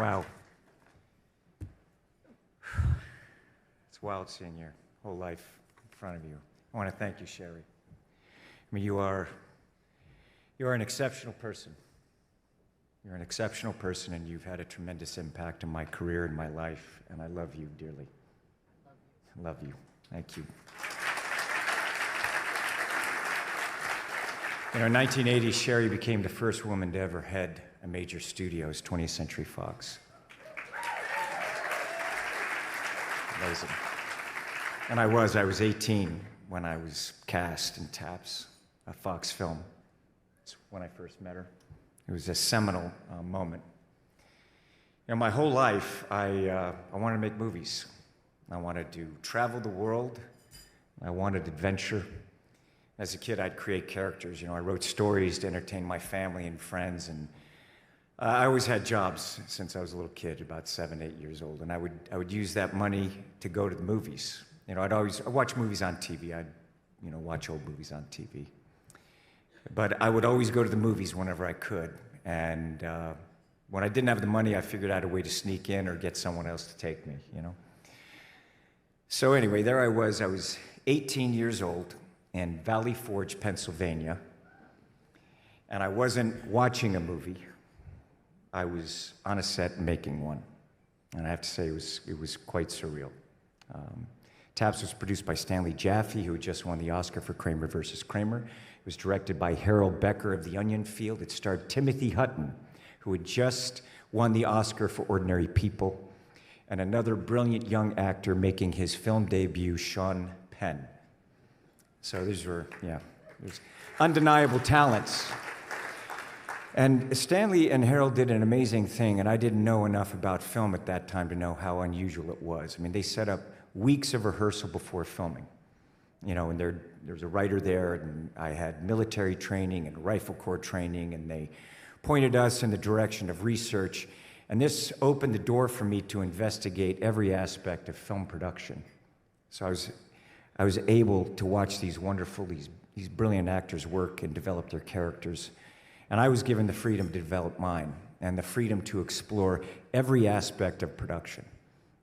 Wow. It's wild seeing your whole life in front of you. I want to thank you, Sherry. I mean, you are an exceptional person. You're an exceptional person, and you've had a tremendous impact on my career and my life, and I love you dearly. I love you. Thank you. You know, in 1980, Sherry became the first woman to ever head a major studio's 20th Century Fox. Amazing. And I was 18 when I was cast in TAPS, a Fox film. It's when I first met her. It was a seminal moment. You know, my whole life, I wanted to make movies. I wanted to travel the world. I wanted adventure. As a kid, I'd create characters. You know, I wrote stories to entertain my family and friends, and I always had jobs since I was a little kid, about 7, 8 years old, and I would use that money to go to the movies. You know, I'd watch movies on TV. I'd, watch old movies on TV. But I would always go to the movies whenever I could, and when I didn't have the money, I figured out a way to sneak in or get someone else to take me, So anyway, there I was 18 years old in Valley Forge, Pennsylvania, and I wasn't watching a movie. I was on a set making one, and I have to say it was quite surreal. TAPS was produced by Stanley Jaffe, who had just won the Oscar for Kramer versus Kramer. It was directed by Harold Becker of The Onion Field. It starred Timothy Hutton, who had just won the Oscar for Ordinary People, and another brilliant young actor making his film debut, Sean Penn. So these were, there's undeniable talents. And Stanley and Harold did an amazing thing, and I didn't know enough about film at that time to know how unusual it was. I mean, they set up weeks of rehearsal before filming. And there was a writer there, and I had military training and rifle corps training, and they pointed us in the direction of research. And this opened the door for me to investigate every aspect of film production. So I was able to watch these brilliant actors work and develop their characters. And I was given the freedom to develop mine and the freedom to explore every aspect of production.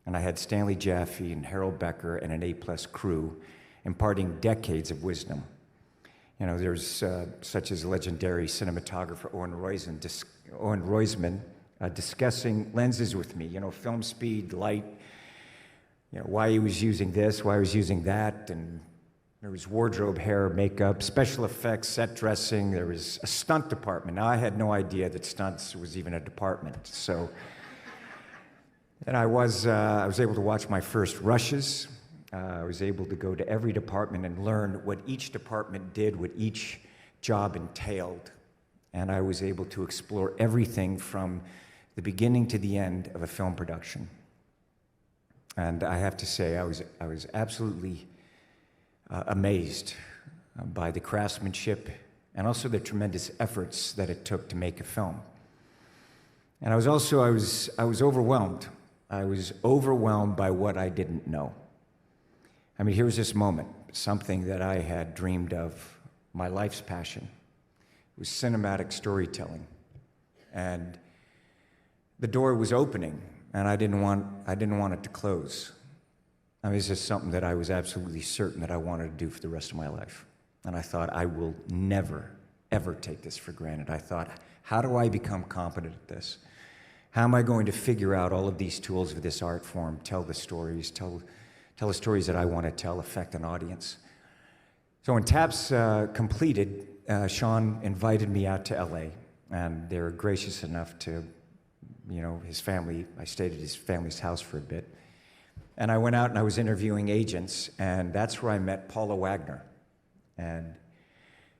And I had Stanley Jaffe and Harold Becker and an A-plus crew imparting decades of wisdom. There's such as legendary cinematographer Owen Roizman discussing lenses with me, film speed, light, why he was using this, why he was using that, and there was wardrobe, hair, makeup, special effects, set dressing. There was a stunt department. Now, I had no idea that stunts was even a department. So, and I was able to watch my first rushes. I was able to go to every department and learn what each department did, what each job entailed. And I was able to explore everything from the beginning to the end of a film production. And I have to say, I was absolutely amazed by the craftsmanship and also the tremendous efforts that it took to make a film. And I was overwhelmed. I was overwhelmed by what I didn't know. I mean, here was this moment, something that I had dreamed of, my life's passion. It was cinematic storytelling. And the door was opening, and I didn't want it to close. I mean, it's just something that I was absolutely certain that I wanted to do for the rest of my life. And I thought, I will never, ever take this for granted. I thought, how do I become competent at this? How am I going to figure out all of these tools of this art form, tell the stories that I want to tell, affect an audience? So when TAPS completed, Sean invited me out to LA, and they were gracious enough to, his family, I stayed at his family's house for a bit. And I went out and I was interviewing agents, and that's where I met Paula Wagner. And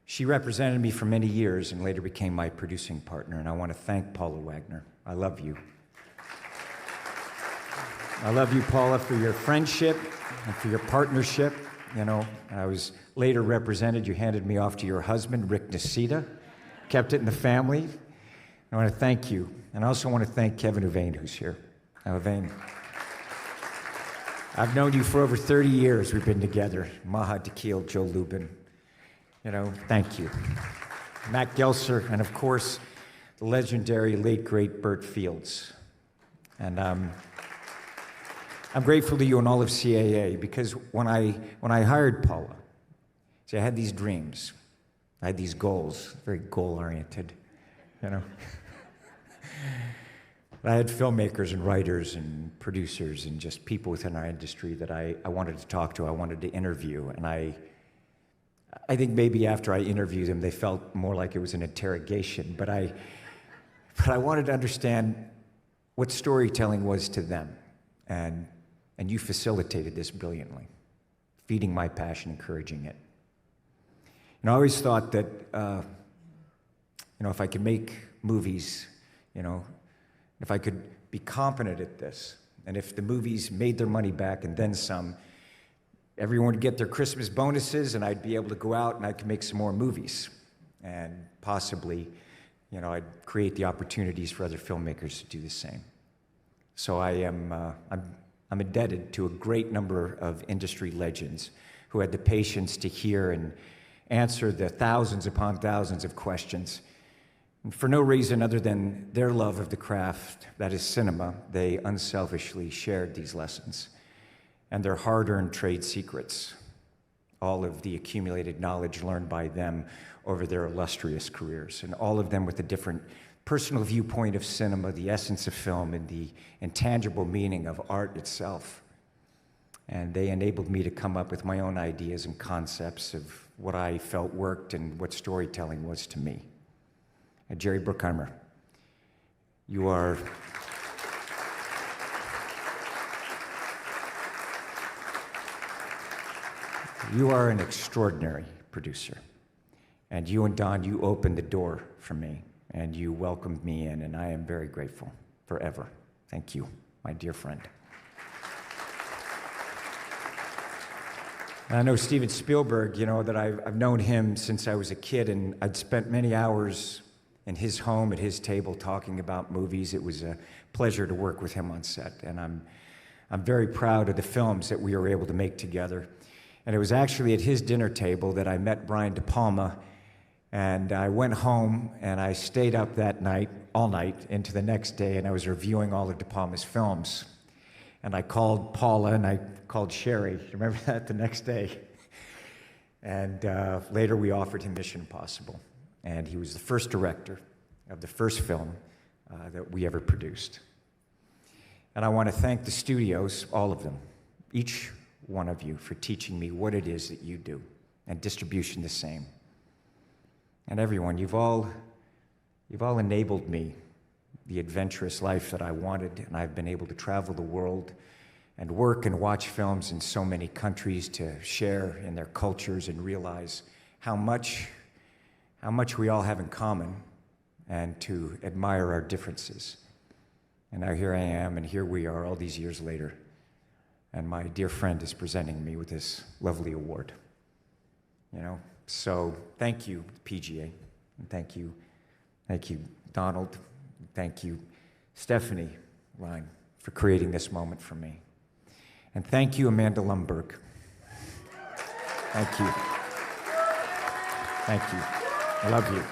she represented me for many years and later became my producing partner, and I want to thank Paula Wagner. I love you. I love you, Paula, for your friendship and for your partnership. I was later represented. You handed me off to your husband, Rick Nacita, kept it in the family. I want to thank you. And I also want to thank Kevin Uvain, who's here. Uvain. I've known you for over 30 years. We've been together. Maha Tequil, Joe Lubin. Thank you. Matt Gelser, and of course, the legendary late, great Burt Fields. And I'm grateful to you and all of CAA because when I hired Paula, see, I had these dreams, I had these goals, very goal-oriented, you know. I had filmmakers and writers and producers and just people within our industry that I wanted to talk to, I wanted to interview, and I think maybe after I interviewed them, they felt more like it was an interrogation, but I wanted to understand what storytelling was to them, and you facilitated this brilliantly, feeding my passion, encouraging it. And I always thought that, if I could make movies, if I could be competent at this, and if the movies made their money back and then some, everyone would get their Christmas bonuses, and I'd be able to go out and I could make some more movies, and possibly, I'd create the opportunities for other filmmakers to do the same. So I'm indebted to a great number of industry legends who had the patience to hear and answer the thousands upon thousands of questions. And for no reason other than their love of the craft, that is cinema, they unselfishly shared these lessons and their hard-earned trade secrets, all of the accumulated knowledge learned by them over their illustrious careers, and all of them with a different personal viewpoint of cinema, the essence of film, and the intangible meaning of art itself. And they enabled me to come up with my own ideas and concepts of what I felt worked and what storytelling was to me. And Jerry Bruckheimer, you are an extraordinary producer. And you and Don, you opened the door for me, and you welcomed me in, and I am very grateful forever. Thank you, my dear friend. And I know Steven Spielberg, that I've known him since I was a kid, and I'd spent many hours in his home at his table talking about movies. It was a pleasure to work with him on set, and I'm very proud of the films that we were able to make together. And it was actually at his dinner table that I met Brian De Palma, and I went home and I stayed up that night, all night, into the next day, and I was reviewing all of De Palma's films. And I called Paula and I called Sherry, remember that, the next day? And later we offered him Mission Impossible. And he was the first director of the first film that we ever produced. And I want to thank the studios, all of them, each one of you, for teaching me what it is that you do, and distribution the same. And everyone, you've all enabled me the adventurous life that I wanted, and I've been able to travel the world and work and watch films in so many countries to share in their cultures and realize how much we all have in common, and to admire our differences. And now here I am, and here we are all these years later, and my dear friend is presenting me with this lovely award. So thank you, PGA, and thank you, Donald, thank you, Stephanie Ryan, for creating this moment for me. And thank you, Amanda Lumberg. Thank you. Thank you. I love you.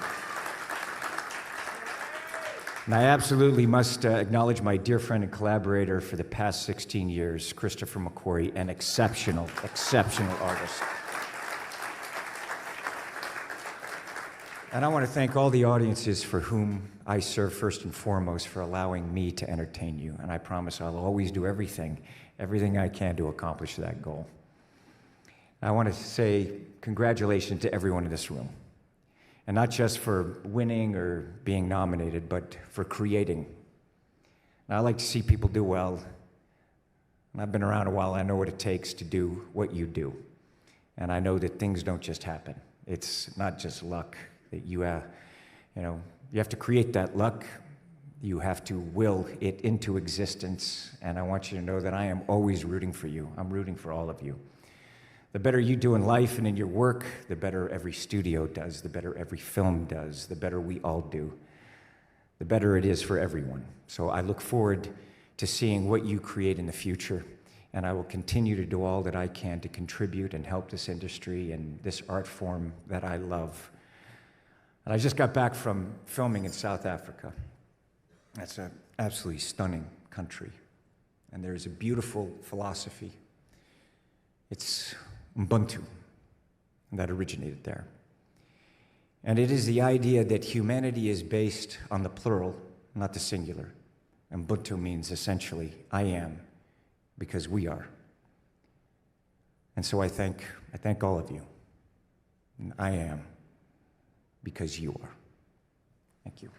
And I absolutely must acknowledge my dear friend and collaborator for the past 16 years, Christopher McQuarrie, an exceptional artist. And I want to thank all the audiences for whom I serve first and foremost for allowing me to entertain you. And I promise I'll always do everything I can to accomplish that goal. I want to say congratulations to everyone in this room. And not just for winning or being nominated, but for creating. And I like to see people do well. And I've been around a while, I know what it takes to do what you do. And I know that things don't just happen. It's not just luck. That you have to create that luck. You have to will it into existence. And I want you to know that I am always rooting for you. I'm rooting for all of you. The better you do in life and in your work, the better every studio does, the better every film does, the better we all do, the better it is for everyone. So I look forward to seeing what you create in the future, and I will continue to do all that I can to contribute and help this industry and this art form that I love. And I just got back from filming in South Africa. That's an absolutely stunning country. And there's a beautiful philosophy. It's Ubuntu that originated there. And it is the idea that humanity is based on the plural, not the singular. Ubuntu means essentially, I am, because we are. And so I thank all of you. And I am, because you are. Thank you.